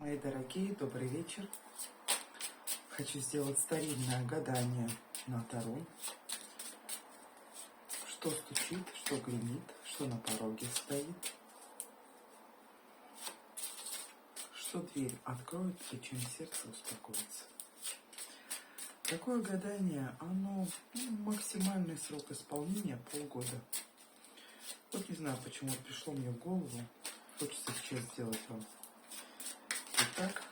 Мои дорогие, добрый вечер. Хочу сделать старинное гадание на Таро. Что стучит, что гремит, что на пороге стоит. Что дверь откроет и чем сердце успокоится. Такое гадание, оно максимальный срок исполнения полгода. Вот не знаю, почему пришло мне в голову. Хочется сейчас сделать вам. Итак,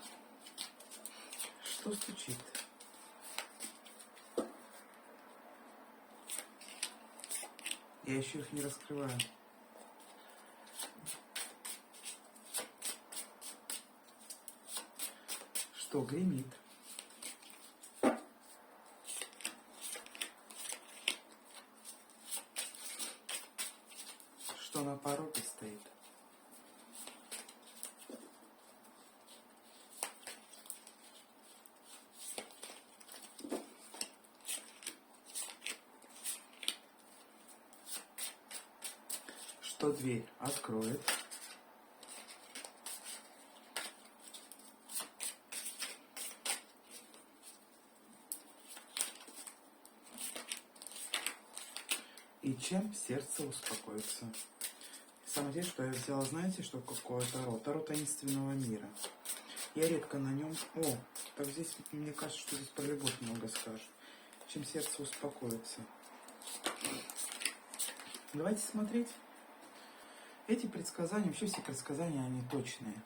что стучит? Я еще их не раскрываю. Что гремит? Что на пороге стоит? Что дверь откроет? И чем сердце успокоится? На самом деле, что я взяла, знаете, что какое Таро? Таро таинственного мира. Я редко на нем... О, так здесь, мне кажется, что здесь про любовь много скажет. Чем сердце успокоится. Давайте смотреть. Эти предсказания, вообще все предсказания, они точные.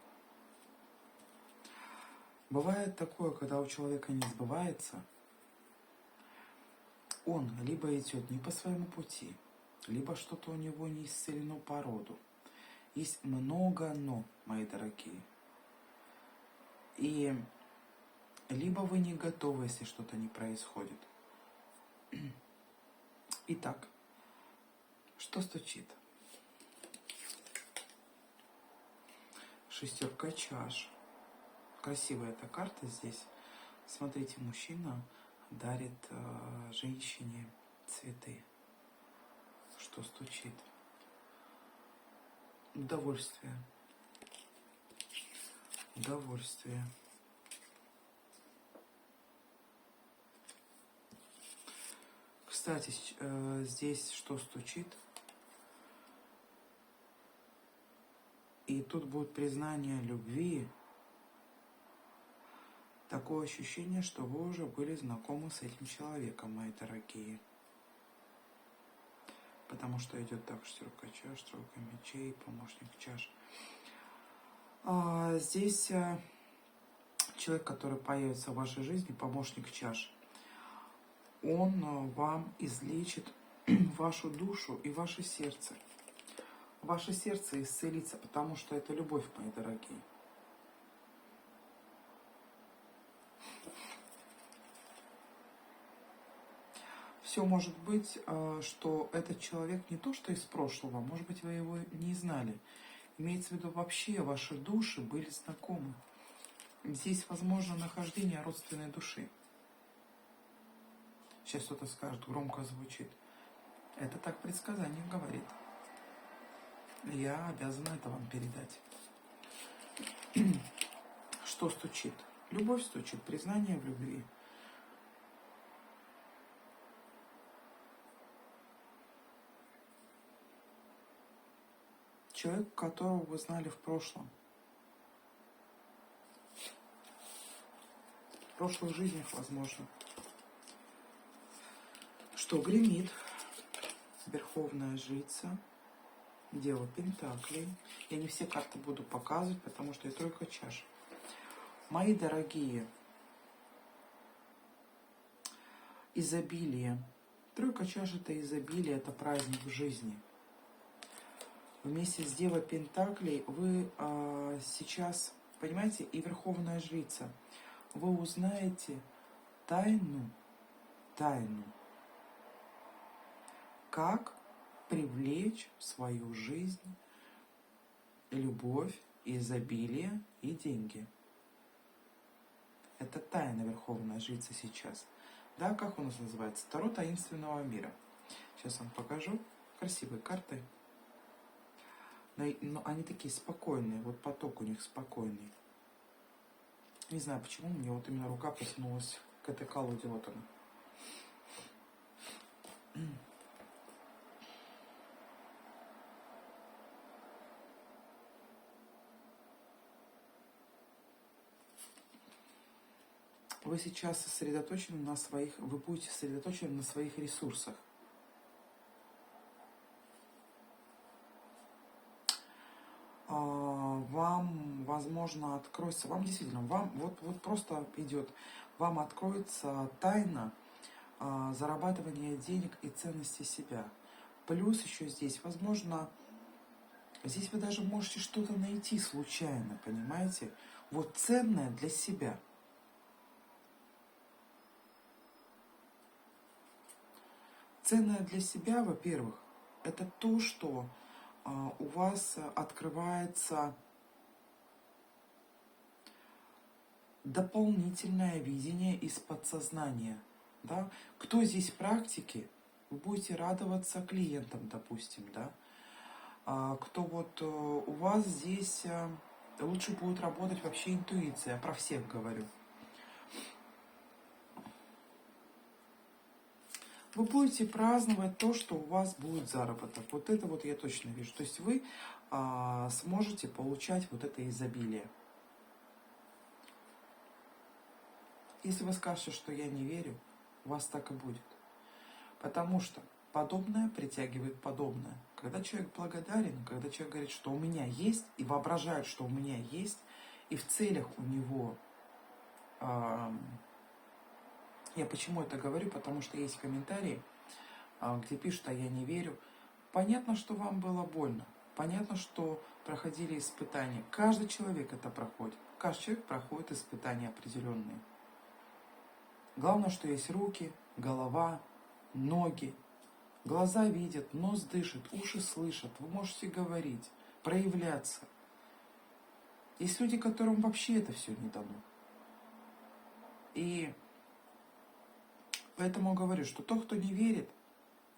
Бывает такое, когда у человека не сбывается, он либо идет не по своему пути, либо что-то у него не исцелено по роду. Есть много «но», мои дорогие. И либо вы не готовы, если что-то не происходит. Итак, что стучит? Шестерка чаш. Красивая эта карта здесь. Смотрите, мужчина дарит женщине цветы. Что стучит? Удовольствие. Удовольствие. Кстати, здесь что стучит? И тут будет признание любви. Такое ощущение, что вы уже были знакомы с этим человеком, мои дорогие. Потому что идет так: шестерка чаш, тройка мечей, помощник чаш. Здесь человек, который появится в вашей жизни, помощник чаш, он вам излечит вашу душу и ваше сердце. Ваше сердце исцелится, потому что это любовь, мои дорогие. Все может быть, что этот человек не то что из прошлого, может быть, вы его не знали. Имеется в виду, вообще ваши души были знакомы. Здесь возможно нахождение родственной души. Сейчас кто-то скажет, громко звучит. Это так предсказание говорит. Я обязана это вам передать. Что стучит? Любовь стучит, признание в любви. Человек, которого вы знали в прошлом. В прошлых жизнях, возможно. Что гремит? Верховная жрица. Дева Пентаклей. Я не все карты буду показывать, потому что я тройка чаш. Мои дорогие, изобилие. Тройка чаш — это изобилие, это праздник в жизни. Вместе с Девой Пентаклей вы сейчас, понимаете, и Верховная Жрица, вы узнаете тайну, как привлечь в свою жизнь любовь, изобилие и деньги. Это тайна Верховная Жрица сейчас. Да, как у нас называется? Таро таинственного мира. Сейчас вам покажу. Красивые карты. Но они такие спокойные, вот поток у них спокойный. Не знаю почему, мне вот именно рука потянулась к этой колоде, вот она. Вы сейчас сосредоточены на своих, вы будете сосредоточены на своих ресурсах. Вам, возможно, откроется, вам действительно, вам вот просто идет, вам откроется тайна зарабатывания денег и ценности себя. Плюс еще здесь, возможно, здесь вы даже можете что-то найти случайно, понимаете? Вот ценное для себя. Ценное для себя, во-первых, это то, что у вас открывается дополнительное видение из подсознания. Да? Кто здесь в практике, вы будете радоваться клиентам, допустим, да? Кто вот у вас здесь лучше будет работать вообще интуиция, про всех говорю. Вы будете праздновать то, что у вас будет заработок. Вот это вот я точно вижу. То есть вы сможете получать вот это изобилие. Если вы скажете, что я не верю, у вас так и будет. Потому что подобное притягивает подобное. Когда человек благодарен, когда человек говорит, что у меня есть, и воображает, что у меня есть, и в целях у него... Я почему это говорю? Потому что есть комментарии, где пишут, а я не верю. Понятно, что вам было больно. Понятно, что проходили испытания. Каждый человек это проходит. Каждый человек проходит испытания определенные. Главное, что есть руки, голова, ноги. Глаза видят, нос дышит, уши слышат. Вы можете говорить, проявляться. Есть люди, которым вообще это все не дано. И поэтому говорю, что тот, кто не верит,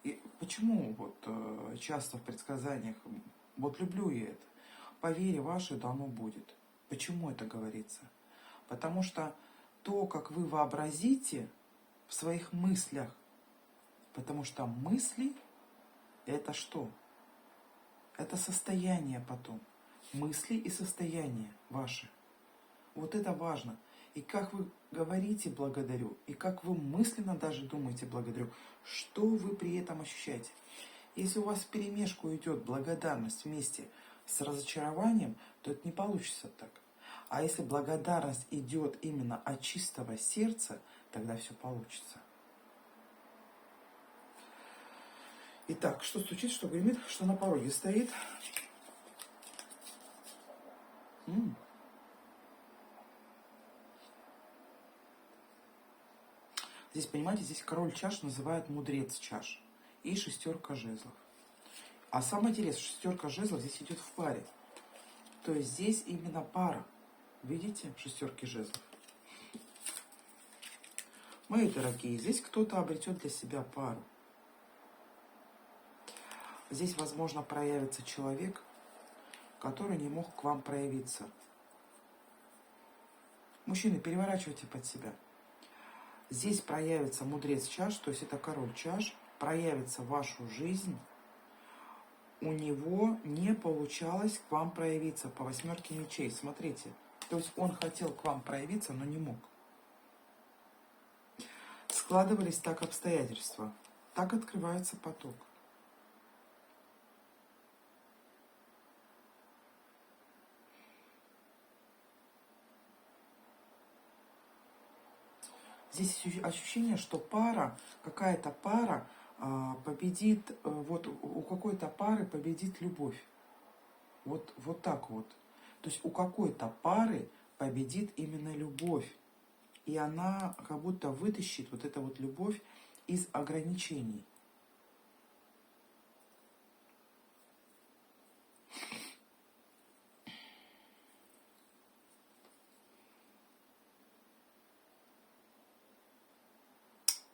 и почему вот часто в предсказаниях, вот люблю я это, по вере вашей дано будет. Почему это говорится? Потому что то, как вы вообразите в своих мыслях, потому что мысли это что? Это состояние потом. Мысли и состояние ваши. Вот это важно. И как вы говорите благодарю, и как вы мысленно даже думаете благодарю, что вы при этом ощущаете. Если у вас вперемешку идет благодарность вместе с разочарованием, то это не получится так. А если благодарность идет именно от чистого сердца, тогда все получится. Итак, что стучит, что гремит, что на пороге стоит. Здесь, понимаете, здесь король чаш называют мудрец чаш. И шестерка жезлов. А самое интересное, шестерка жезлов здесь идет в паре. То есть здесь именно пара. Видите, шестерки жезлов. Мои дорогие, здесь кто-то обретет для себя пару. Здесь, возможно, проявится человек, который не мог к вам проявиться. Мужчины, переворачивайте под себя. Здесь проявится мудрец чаш, то есть это король чаш, проявится в вашу жизнь. У него не получалось к вам проявиться по восьмерке мечей. Смотрите, то есть он хотел к вам проявиться, но не мог. Складывались так обстоятельства. Так открывается поток. Здесь ощущение, что пара, какая-то пара победит, вот у какой-то пары победит любовь. Вот так вот. То есть у какой-то пары победит именно любовь. И она как будто вытащит вот эту вот любовь из ограничений.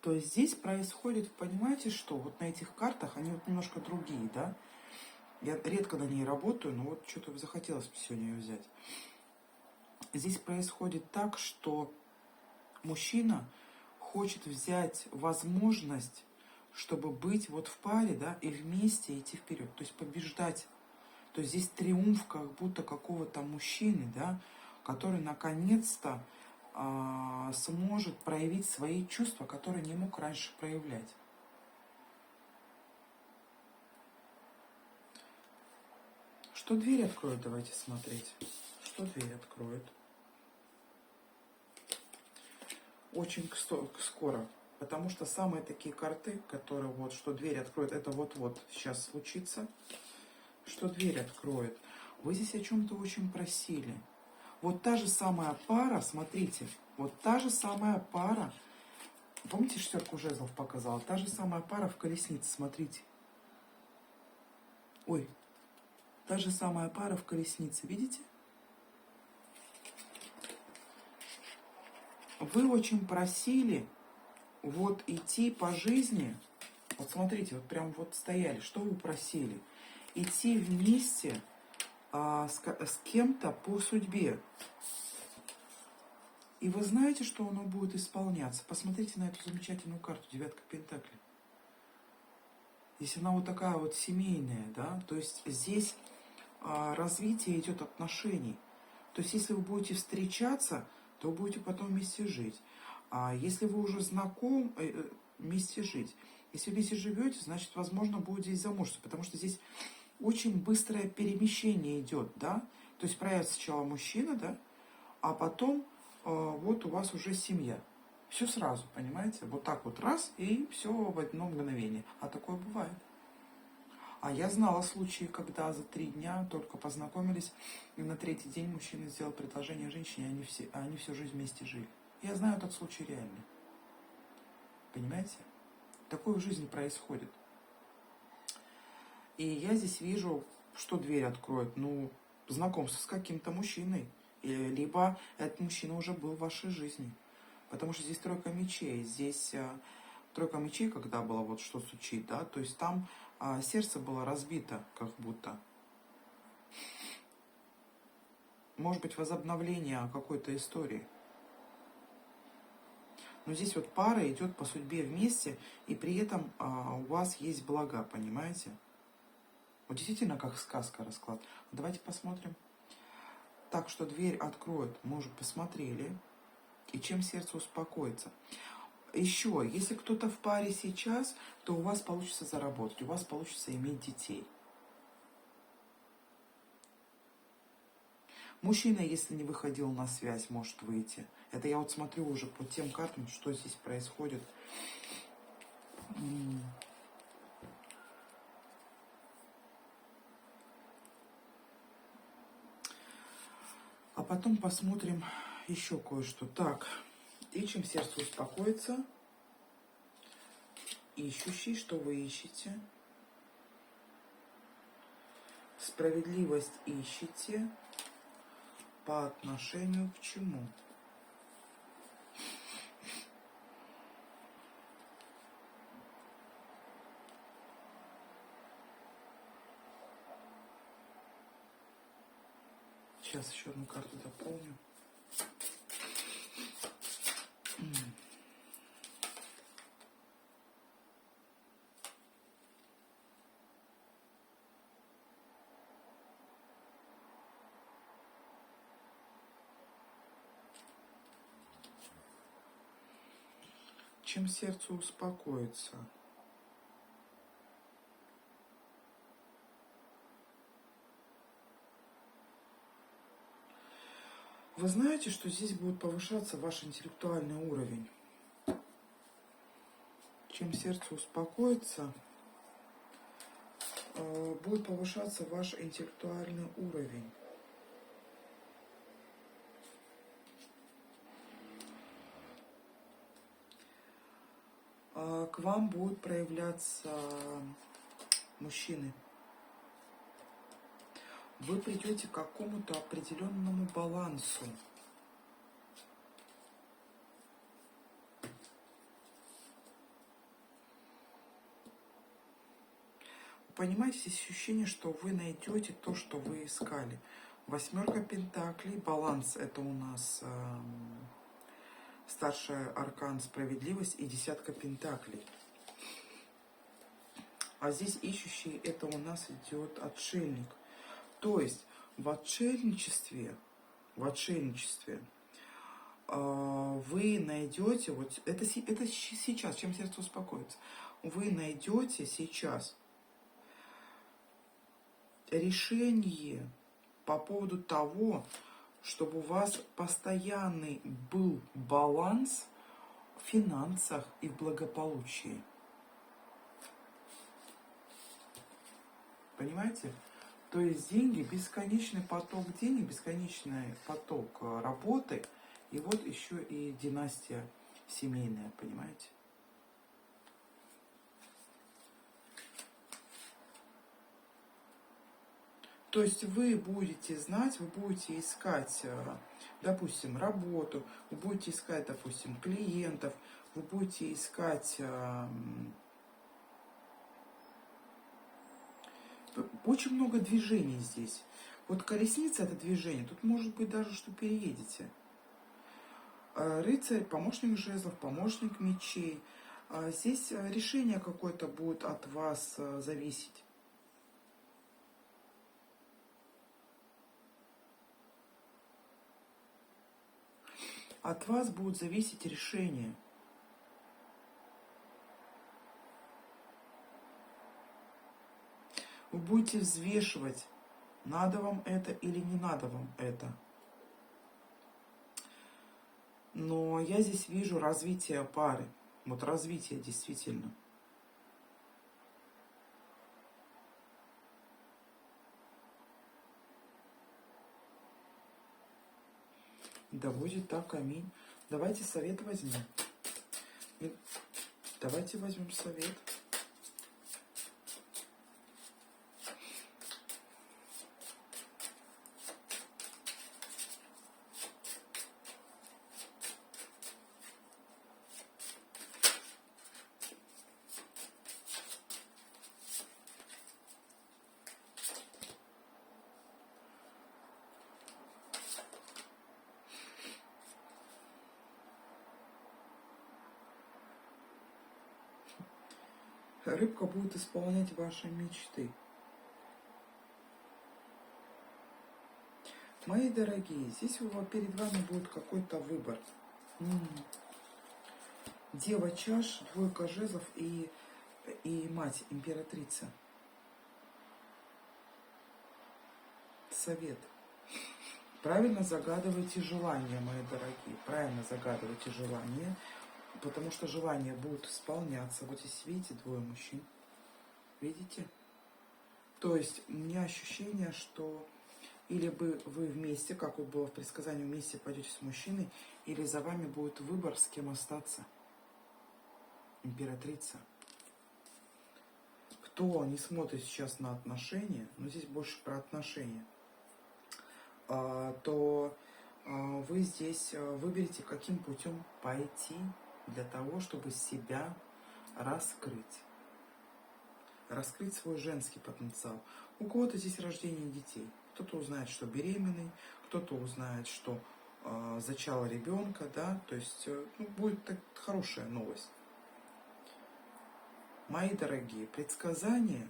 То есть здесь происходит, понимаете, что вот на этих картах, они вот немножко другие, да? Я редко на ней работаю, но вот что-то захотелось сегодня ее взять. Здесь происходит так, что мужчина хочет взять возможность, чтобы быть вот в паре, да, и вместе идти вперед, то есть побеждать. То есть здесь триумф как будто какого-то мужчины, да, который наконец-то сможет проявить свои чувства, которые не мог раньше проявлять. Что дверь откроет, давайте смотреть. Что дверь откроет? Очень скоро. Потому что самые такие карты, которые вот, что дверь откроет, это вот-вот сейчас случится. Что дверь откроет. Вы здесь о чем-то очень просили. Вот та же самая пара, смотрите, вот та же самая пара, помните, шестерку жезлов показала? Та же самая пара в колеснице, смотрите. Ой, та же самая пара в колеснице, видите? Вы очень просили вот идти по жизни, вот смотрите, вот прям вот стояли, что вы просили? Идти вместе с кем-то по судьбе. И вы знаете, что оно будет исполняться. Посмотрите на эту замечательную карту, девятка пентаклей. Здесь она вот такая вот семейная, да, то есть здесь развитие идет отношений. То есть если вы будете встречаться, то вы будете потом вместе жить. А если вы уже знакомы, вместе жить. Если вместе живете, значит, возможно, будет здесь замужество, потому что здесь очень быстрое перемещение идет, да. То есть проявится сначала мужчина, да, а потом вот у вас уже семья. Все сразу, понимаете? Вот так вот раз, и все в одно мгновение. А такое бывает. А я знала случаи, когда за 3 дня только познакомились, и на 3-й день мужчина сделал предложение женщине, и они всю жизнь вместе жили. Я знаю этот случай реальный. Понимаете? Такое в жизни происходит. И я здесь вижу, что дверь откроет. Ну, знакомство с каким-то мужчиной. Либо этот мужчина уже был в вашей жизни. Потому что здесь тройка мечей. Здесь тройка мечей, когда было вот что стучит, да, то есть там сердце было разбито, как будто. Может быть, возобновление какой-то истории. Но здесь вот пара идет по судьбе вместе, и при этом у вас есть блага, понимаете? Вот действительно как сказка расклад. Давайте посмотрим. Так что дверь откроет, мы уже посмотрели. И чем сердце успокоится. Еще, если кто-то в паре сейчас, то у вас получится заработать, у вас получится иметь детей. Мужчина, если не выходил на связь, может выйти. Это я вот смотрю уже по тем картам, что здесь происходит. А потом посмотрим еще кое-что. Так, и чем сердце успокоится? Ищущий, что вы ищете? Справедливость ищете по отношению к чему? Сейчас еще одну карту дополню. Чем сердце успокоится? Вы знаете, что здесь будет повышаться ваш интеллектуальный уровень. Чем сердце успокоится, будет повышаться ваш интеллектуальный уровень. К вам будут проявляться мужчины. Вы придете к какому-то определенному балансу. Понимаете, здесь ощущение, что вы найдете то, что вы искали. Восьмерка пентаклей, баланс, это у нас старший аркан справедливость и десятка пентаклей. А здесь ищущий, это у нас идет отшельник. То есть в отшельничестве вы найдете, вот это сейчас, чем сердце успокоится, вы найдете сейчас решение по поводу того, чтобы у вас постоянный был баланс в финансах и в благополучии. Понимаете? То есть деньги, бесконечный поток денег, бесконечный поток работы, и вот еще и династия семейная, понимаете? То есть вы будете знать, вы будете искать, допустим, работу, вы будете искать, допустим, клиентов, вы будете искать очень много движений здесь. Вот колесница — это движение, тут может быть даже, что переедете. Рыцарь, помощник жезлов, помощник мечей. Здесь решение какое-то будет от вас зависеть. От вас будет зависеть решение. Вы будете взвешивать, надо вам это или не надо вам это. Но я здесь вижу развитие пары. Вот развитие действительно. Да будет так, аминь. Давайте совет возьмем. Давайте возьмем совет. Рыбка будет исполнять ваши мечты. Мои дорогие, здесь перед вами будет какой-то выбор. Дева чаш, двойка жезлов и мать, императрица. Совет. Правильно загадывайте желания, мои дорогие. Правильно загадывайте желания. Потому что желания будут исполняться. Вот здесь, видите, двое мужчин. Видите? То есть у меня ощущение, что или бы вы вместе, как вот было в предсказании, вместе пойдете с мужчиной, или за вами будет выбор, с кем остаться. Императрица. Кто не смотрит сейчас на отношения, но здесь больше про отношения, то вы здесь выберете, каким путем пойти для того, чтобы себя раскрыть. Раскрыть свой женский потенциал. У кого-то здесь рождение детей. Кто-то узнает, что беременный, кто-то узнает, что зачала ребенка, да, то есть будет так, хорошая новость. Мои дорогие, предсказание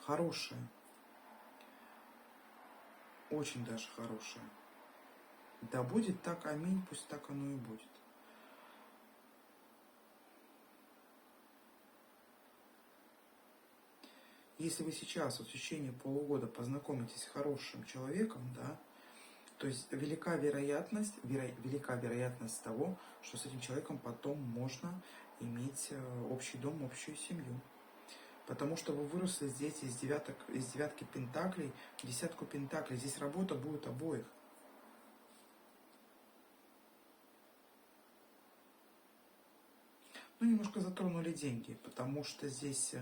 хорошее, очень даже хорошее. Да будет так, аминь, пусть так оно и будет. Если вы сейчас вот в течение полугода познакомитесь с хорошим человеком, да, то есть велика вероятность того, что с этим человеком потом можно иметь общий дом, общую семью. Потому что вы выросли здесь из девятки пентаклей в десятку пентаклей. Здесь работа будет обоих. Ну, немножко затронули деньги, потому что здесь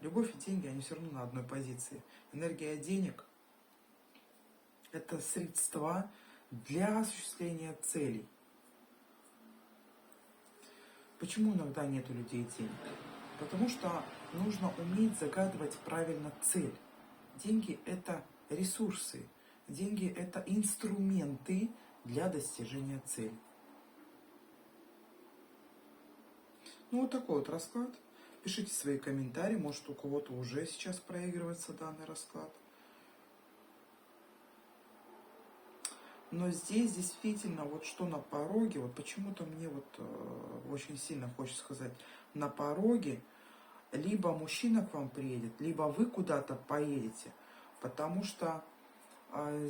любовь и деньги, они все равно на одной позиции. Энергия денег – это средства для осуществления целей. Почему иногда нет у людей денег? Потому что нужно уметь загадывать правильно цель. Деньги – это ресурсы, Деньги – это инструменты для достижения цели. Ну, вот такой вот расклад. Пишите свои комментарии, может, у кого-то уже сейчас проигрывается данный расклад. Но здесь действительно, вот что на пороге, вот почему-то мне вот очень сильно хочется сказать, на пороге либо мужчина к вам приедет, либо вы куда-то поедете, потому что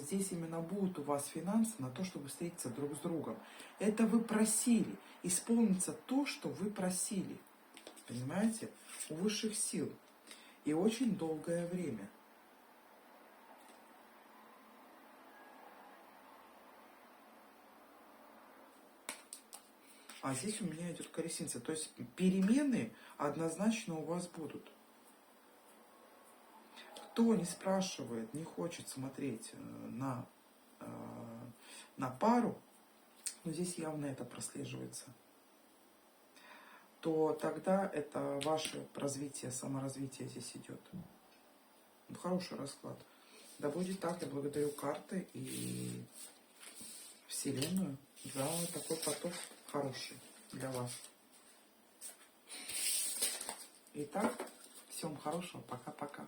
здесь именно будут у вас финансы на то, чтобы встретиться друг с другом. Это вы просили, исполнится то, что вы просили, понимаете, у высших сил, и очень долгое время. А здесь у меня идет колесница. То есть перемены однозначно у вас будут. Кто не спрашивает, не хочет смотреть на пару, но здесь явно это прослеживается, то тогда это ваше развитие, саморазвитие здесь идет. Хороший расклад. Да будет так, я благодарю карты и Вселенную за такой поток хороший для вас. Итак, всем хорошего, пока-пока.